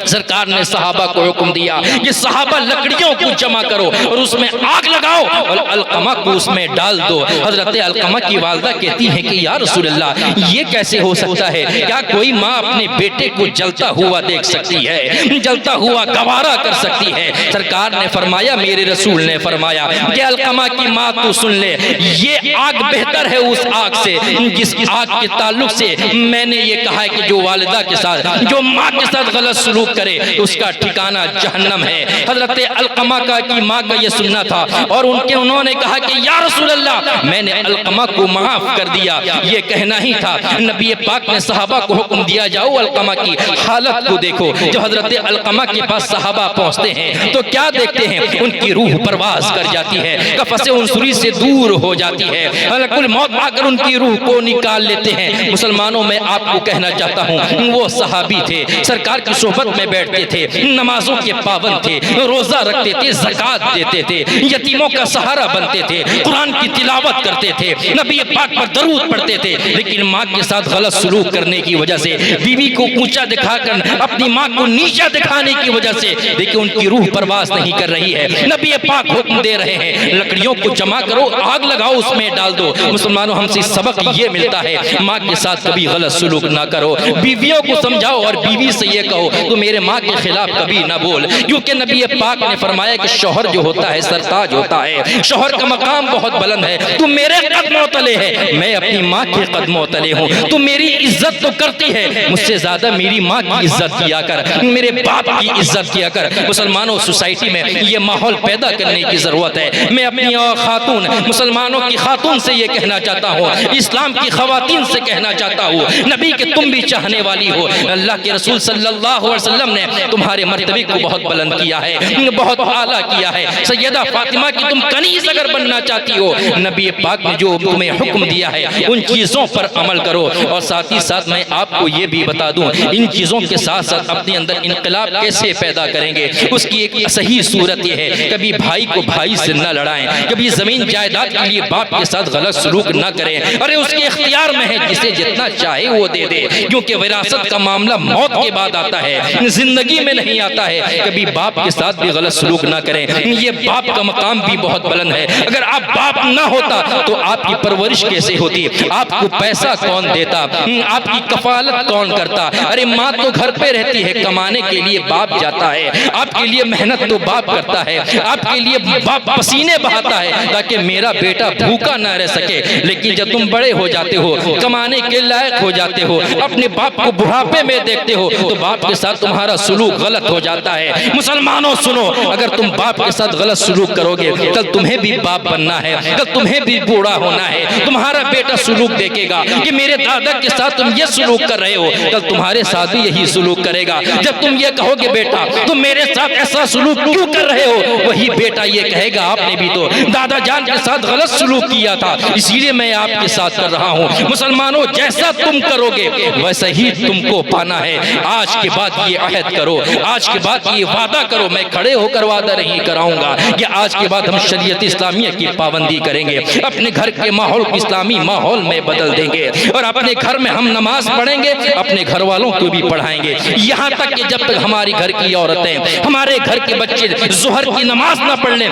سرکار نے صحابہ کو حکم دیا کہ صحابہ لکڑیوں کو جمع کرو اور اس میں آگ لگاؤ اور علقمہ کو اس میں ڈال دو۔ حضرت علقمہ کی والدہ کہتی ہے کہ یا رسول اللہ یہ کیسے ہو سکتا ہے؟ کیا کوئی ماں اپنے بیٹے کو جلتا ہوا دیکھ سکتی ہے، جلتا ہوا گوارا کر سکتی ہے؟ سرکار نے فرمایا، میرے رسول نے فرمایا کہ علقمہ کی ماں تو سن لے، یہ آگ بہتر ہے اس آگ سے جس آگ کے تعلق سے میں نے یہ کہا ہے کہ جو والدہ کے ساتھ، جو ماں کے ساتھ غلط سلوک کرے اس کا ٹھکانہ جہنم ہے۔ حضرت علقمہ کی ماں کا یہ سننا تھا اور انہوں نے کہا کہ یا رسول اللہ میں نے علقمہ کو معاف کر دیا، یہ کہنا ہی تھا۔ نبی پاک نے صحابہ کو حکم دیا جاؤ علقمہ کی حالت کو دیکھو۔ جو حضرت علقمہ کے پاس صحابہ پہنچتے ہیں تو کیا دیکھتے ہیں؟ ان کی روح پرواز کر جاتی ہے، قفس عنصری سے دور ہو جاتی ہے، ملک الموت آ کر ان کی روح کو نکال لیتے ہیں۔ مسلمانوں میں آپ کو کہنا چاہتا ہوں وہ صحابی تھے، سرکار کی صحبت میں بیٹھتے تھے، نمازوں کے پابند تھے، روزہ رکھتے تھے، زکوٰۃ دیتے تھے، یتیموں کا سہارا بنتے تھے، قرآن کی تلاوت کرتے تھے، نبی پاک پر درود پڑھتے تھے، لیکن ماں کے ساتھ غلط سلوک کرنے کی وجہ سے، بیوی کو اونچا دکھا کر اپنی ماں کو نیچا دکھانے کی وجہ سے دیکھیں ان کی روح پرواز نہیں کر رہی ہے۔ نبی پاک حکم دے رہے ہیں لکڑیوں کو جمع کرو، آگ لگاؤ، اس میں ڈال دو۔ مسلمانوں ہم سے سبق یہ ملتا ہے ماں کے ساتھ کبھی غلط سلوک نہ کرو، بیویوں کو سمجھاؤ اور بیوی سے یہ کہو تو میرے ماں کے خلاف کبھی نہ بول، کیونکہ نبی پاک نے فرمایا کہ شوہر جو ہوتا ہے سرتاج ہوتا ہے، شوہر کا مقام بہت بلند ہے، تو میرے قدموں تلے ہے، میں اپنی ماں کے قدموں تلے ہوں، تو میری عزت تو کرتی ہے، مجھ سے زیادہ میری ماں کی عزت کیا کر، میرے باپ کی عزت کیا کر۔ مسلمانوں سوسائٹی میں یہ ماحول پیدا کرنے کی ضرورت ہے۔ میں اپنی خاتون، مسلمانوں کی خاتون سے یہ کہنا چاہتا ہوں، اسلام کی خواتین سے کہنا چاہتا ہوں، نبی کہ تم بھی چاہنے والی ہو، اللہ کے رسول صلی اللہ علیہ وسلم نے تمہارے مرتبے کو بہت بلند کیا ہے، بہت اعلیٰ کیا ہے۔ سیدہ فاطمہ کی تم کنیز اگر بننا چاہتی ہو، نبی پاک نے جو تمہیں حکم دیا ہے ان چیزوں پر عمل کرو۔ اور ساتھ ہی ساتھ میں آپ کو یہ بھی بتا دوں ان چیزوں کے ساتھ ساتھ اپنے اندر انقلاب کیسے پیدا کریں گے، اس کی ایک صحیح صورت یہ ہے، کبھی بھائی کو بھائی سے نہ لڑائیں، کبھی زمین جائیداد کے لیے باپ کے ساتھ غلط سلوک نہ کریں، ارے اس کے اختیار میں ہے، جسے جتنا چاہے وہ دے دے، کیونکہ وراثت کا معاملہ موت کے بعد آتا ہے، زندگی میں نہیں آتا ہے۔ کبھی باپ کے ساتھ بھی غلط سلوک نہ کریں، یہ باپ کا مقام بھی بہت بلند ہے۔ اگر آپ باپ نہ ہوتا تو آپ کی پرورش کیسے ہوتی؟ آپ کو پیسہ کون دیتا؟ آپ کی کفالت کون کرتا؟ ارے ماں تو گھر پہ رہتی ہے، کمانے کے لیے باپ جاتا ہے، آپ کے لیے محنت تو باپ کرتا ہے، آپ کے لیے باپ پسینے بہاتا ہے تاکہ میرا بیٹا بھوکا نہ رہ سکے۔ لیکن جب تم بڑے ہو جاتے ہو، کمانے کے لائق ہو جاتے ہو، اپنے باپ کو بڑھاپے میں دیکھتے ہو تو باپ کے ساتھ تمہارا سلوک غلط ہو جاتا ہے۔ مسلمانوں سنو، اگر تم باپ کے ساتھ غلط سلوک کرو گے کل تمہیں بھی باپ بننا ہے، کل تمہیں بھی بوڑھا ہونا ہے، تمہارا بیٹا سلوک دیکھے گا کہ میرے دادا کے ساتھ تم یہ سلوک کر رہے ہو، کل تمہارے ساتھ بھی یہی سلوک کرے گا۔ جب تم یہ کہو گے بیٹا تم میرے ساتھ ایسا سلوک کیوں کر رہے ہو، وہی بیٹا یہ کہے گا آپ نے بھی تو دادا جان کے ساتھ غلط سلوک کیا تھا، اسی لیے میں آپ کے ساتھ کر رہا ہوں۔ مسلمانوں جیسا تم کرو گے ویسا ہی تم کو پانا ہے۔ آج کے بعد یہ عہد کرو، آج کے بعد یہ وعدہ کرو، میں کھڑے ہو کر وعدہ نہیں کراؤں گا کہ آج کے بعد ہم شریعت اسلامیہ کی پابندی کریں گے، اپنے گھر کے ماحول کو اسلامی ماحول میں بدل دیں گے، اور اپنے گھر میں ہم نماز پڑھیں گے، اپنے گھر والوں کو بھی پڑھائیں گے، یہاں تک کہ جب تک ہماری گھر کی عورتیں، ہمارے گھر کے بچے ظہر کی نماز نہ پڑھ لیں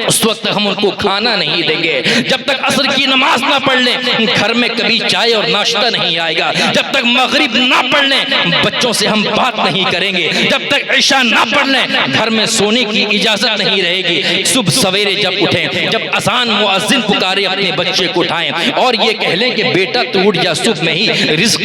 اس وقت ہم ان کو کھانا نہیں دیں گے، جب تک عصر کی نماز نہ پڑھ لیں گھر میں کبھی چائے اور ناشتہ نہیں آئے گا، جب تک مغرب نہ پڑھ لیں بچوں سے ہم بات نہیں کریں گے، جب تک عشاء نہ پڑھ لیں گھر میں سونے کی اجازت نہیں رہے گی۔ صبح سویرے جب اٹھیں، جب اذان مؤذن پکارے اپنے بچے کو اٹھائیں اور یہ کہہ لیں کہ بیٹا تو اٹھ جا، صبح میں ہی رزق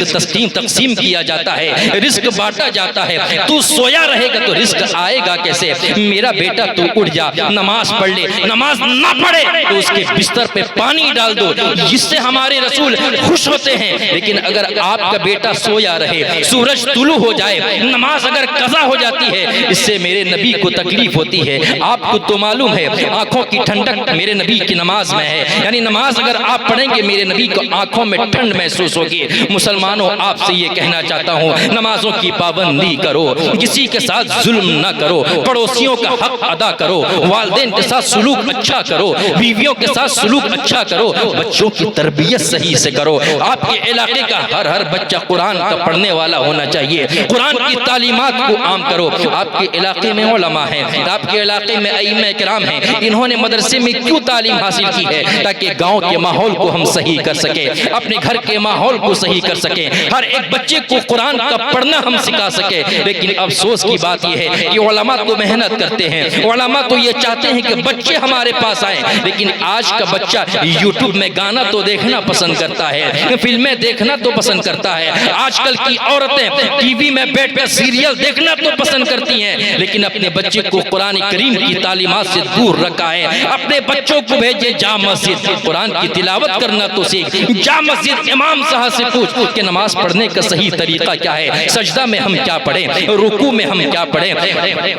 تقسیم کیا جاتا ہے، رزق بانٹا جاتا ہے، تو سویا رہے گا تو رزق آئے گا کیسے؟ سے میرا بیٹا تو اٹھ جا, نماز پڑھ لے, نماز نہ پڑھے تو اس کے بستر پہ پانی ڈال دو, جس سے ہمارے رسول خوش ہوتے ہیں. لیکن اگر آپ کا بیٹا سویا رہے, سورج طلوع ہو جائے, نماز اگر قضا ہو جاتی ہے, اس سے میرے نبی کو تکلیف ہوتی ہے. آپ کو تو معلوم ہے آنکھوں کی ٹھنڈک میرے نبی کی نماز میں ہے, یعنی نماز اگر آپ پڑھیں گے میرے نبی کو آنکھوں میں ٹھنڈ محسوس ہوگی. مسلمانوں, آپ سے یہ کہنا چاہتا ہوں, نمازوں کی پابندی کرو, کسی کے ساتھ ظلم نہ کرو, پڑوسیوں کا حق ادا کرو, والدین کے ساتھ سلوک اچھا کرو, بیویوں کے ساتھ سلوک اچھا کرو, بچوں کی تربیت صحیح سے کرو. آپ کے علاقے کا ہر بچہ قرآن کا پڑھنے والا ہونا چاہیے. قرآن کی تعلیمات کو عام کرو. آپ کے علاقے میں علماء ہیں, آپ کے علاقے میں ائمہ کرام ہیں, انہوں نے مدرسے میں کیوں تعلیم حاصل کی ہے؟ تاکہ گاؤں کے ماحول کو ہم صحیح کر سکیں, اپنے گھر کے ماحول کو صحیح کر سکیں, ہر ایک بچے کو قرآن کا پڑھنا ہم سکھا سکیں. لیکن افسوس کی بات یہ ہے کہ علماء تو محنت کرتے ہیں, علماء تو یہ چاہتے ہیں کہ بچے ہمارے پاس آئیں, لیکن آج کا بچہ یوٹیوب میں گانا تو دیکھنا پسند کرتا ہے, فلمیں دیکھنا تو پسند کرتا ہے. آج کل کی عورتیں ٹی وی میں بیٹھ کر سیریل دیکھنا تو پسند کرتی ہیں, لیکن اپنے بچے کو قرآن کریم کی تعلیمات سے دور رکھا ہے. اپنے بچوں کو بھیجے جا مسجد, قرآن کی تلاوت کرنا تو سیکھ, جا مسجد امام صاحب سے پوچھ کہ نماز پڑھنے کا صحیح طریقہ کیا ہے, سجدہ میں ہم کیا پڑھیں, رکوع میں ہم کیا پڑھیں,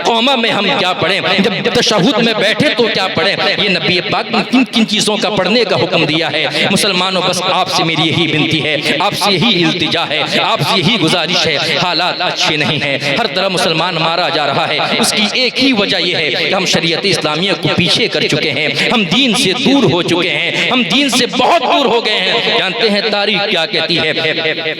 قومہ میں ہم کیا پڑھیں, جب تشہد میں بیٹھے تو کیا پڑھیں. یہ نبی پاک نے کن کن چیزوں کا پڑھنے کا حکم دیا ہے. مسلمانوں, بس آپ سے میری یہی بنتی ہے, آپ سے یہی التجا ہے, آپ سے یہی گزارش ہے, حالات اچھے نہیں ہیں, ہر طرح مسلمان مارا جا رہا ہے. اس کی ایک ہی وجہ یہ ہے کہ ہم شریعت اسلامیہ کو پیچھے کر چکے ہیں, ہم دین سے دور ہو چکے ہیں, ہم دین سے بہت دور ہو گئے ہیں. جانتے ہیں تاریخ کیا کہتی ہے؟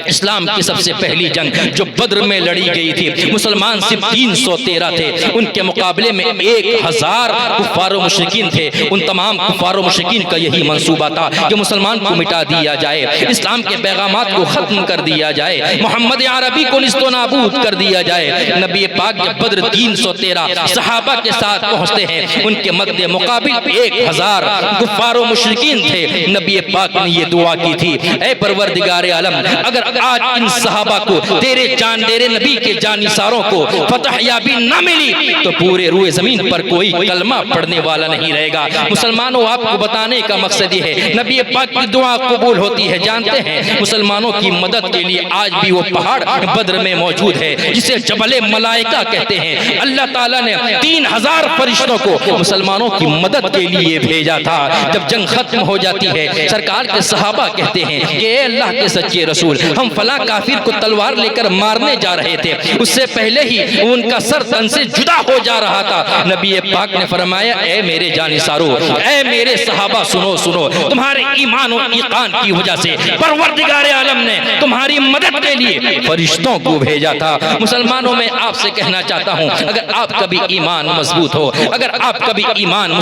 اسلام کی سب سے پہلی جنگ جو بدر میں لڑی گئی تھی, مسلمان صرف 313 تھے, ان کے مقابلے میں 1000 کفار و مشرکین تھے. ان تمام کفار و مشرکین کا یہی منصوبہ تھا کہ مسلمان کو مٹا دیا جائے, اسلام کے پیغامات کو ختم کر دیا جائے, محمد عربی کو نیست و نابود کر دیا جائے. نبی پاک جب بدر 313 صحابہ کے ساتھ پہنچتے ہیں, ان کے مد مقابل 1000 کفار و مشرکین تھے. نبی پاک نے یہ دعا کی تھی, اے پروردگار عالم, اگر آج ان صحابہ کو تیرے نبی کے جانثاروں کو فتح یابی نہ ملی تو پورے روئے زمین پر کوئی کلمہ پڑھنے والا نہیں رہے گا. مسلمانوں, آپ کو بتانے کا مقصد یہ ہے نبی پاک کی دعا قبول ہوتی ہے. جانتے ہیں مسلمانوں کی مدد کے لیے آج بھی وہ پہاڑ بدر میں موجود ہے جسے جبل ملائکہ کہتے ہیں. اللہ تعالیٰ نے 3000 فرشتوں کو مسلمانوں کی مدد کے لیے بھیجا تھا. جب جنگ ختم ہو جاتی ہے, سرکار کے صحابہ کہتے ہیں کہ اے اللہ کے سچے رسول, ہم فلاں کافر کو تلوار لے کر مارنے جا رہے تھے, اس سے پہلے ہی ان کا سر تن سے جدا ہو جا رہا تھا. نبی پاک نے فرمایا, اے میرے جانثارو, اے میرے صحابہ, سنو سنو, تمہارے ایمان و ایقان کی وجہ سے پروردگار عالم نے تمہاری مدد کے لیے فرشتوں کو بھیجا تھا. مسلمانوں, میں آپ سے کہنا چاہتا ہوں, اگر آپ کا بھی ایمان مضبوط ہو, اگر آپ کا بھی ایمان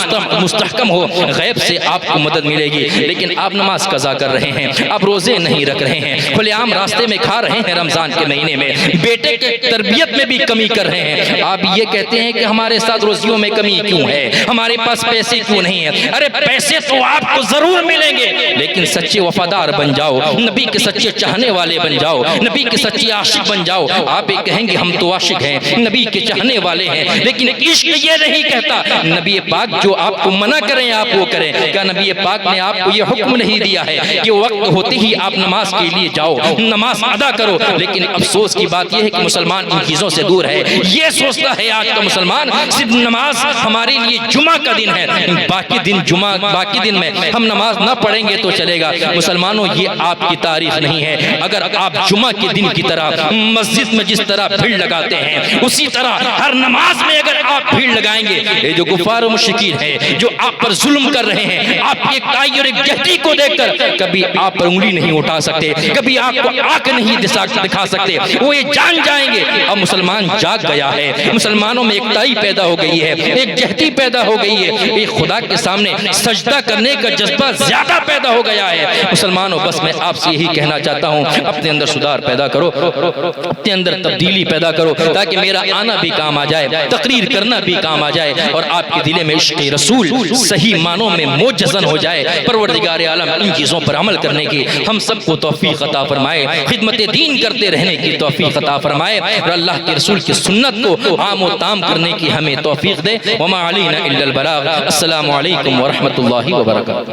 مستحکم ہو, غیب سے آپ کو مدد ملے گی. لیکن آپ نماز قضا کر رہے ہیں, آپ روزے نہیں رکھ رہے ہیں, کھلے عام راستے میں کھا رہے ہیں رمضان کے مہینے میں, بیٹے کے تربیت میں بھی کمی کر رہے ہیں. آپ یہ کہتے ہیں کہ ہمارے ساتھ روزیوں میں کمی کیوں ہے, ہمارے پاس پیسے کیوں نہیں ہیں. ارے پیسے تو آپ کو ضرور ملیں گے, لیکن سچے وفادار بن جاؤ, نبی کے سچے چاہنے والے بن جاؤ, نبی کے سچے عاشق بن جاؤ. آپ یہ کہیں گے ہم تو عاشق ہیں, نبی کے چاہنے والے ہیں, لیکن عشق یہ نہیں کہتا. نبی پاک جو آپ کو منع کریں آپ وہ کریں. کیا نبی پاک نے آپ کو یہ حکم نہیں دیا ہے کہ وقت ہوتے ہی آپ نماز کے لیے جاؤ, نماز ادا کرو؟ لیکن افسوس کی بات یہ ہے کہ مسلمان ان چیزوں سے دور ہے. یہ سوچتا ہے آج کا مسلمان صرف نماز ہمارے لیے جمعہ کا دن ہے, باقی دن میں ہم نماز نہ پڑھیں گے تو چلے گا. مسلمانوں, یہ آپ کی تاریخ نہیں ہے. اگر آپ جمعہ کے دن کی طرح مسجد میں جس طرح بھیڑ لگاتے ہیں, اسی طرح ہر نماز میں اگر آپ بھیڑ لگائیں گے, یہ جو کفار و مشرکین ہیں جو آپ پر ظلم کر رہے ہیں, آپ کی ایک تائی اور ایک جہتی کو دیکھ کر کبھی آپ پر انگلی نہیں اٹھا سکتے, کبھی آپ کو آنکھ نہیں دکھا سکتے. وہ یہ جان جائیں گے اب مسلمان جاگ گیا ہے, مسلمانوں میں ایک تائی پیدا ہو گئی ہے, ایک جہتی پیدا ہو گئی ہے, ایک خدا کے سامنے سجدہ کرنے کا جذبہ زیادہ پیدا ہو گیا ہے. مسلمانوں, بس میں آپ سے یہی کہنا چاہتا ہوں, اپنے اندر سدھار پیدا کرو, اپنے اندر تبدیلی پیدا کرو, تاکہ میرا آنا بھی کام آ جائے, تقریر کرنا بھی کام آ جائے, اور آپ کے دل میں عشق رسول صحیح معنوں میں موجزن ہو جائے. پروردگار عالم ان چیزوں پر عمل کرنے کی ہم سب کو توفیق عطا فرمائے, خدمت دین کرتے رہنے کی توفیق عطا فرمائے, اور اللہ کے رسول کی سنت کو عام و کام کرنے کی ہمیں توفیق دے. وما علینا الا البلاغ. السلام علیکم ورحمۃ اللہ وبرکاتہ.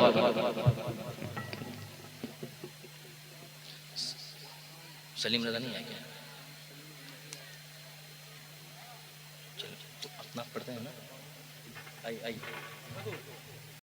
سلیم رضا نہیں آئے کیا؟ چلو اپنا پڑھتے ہیں نا. آئی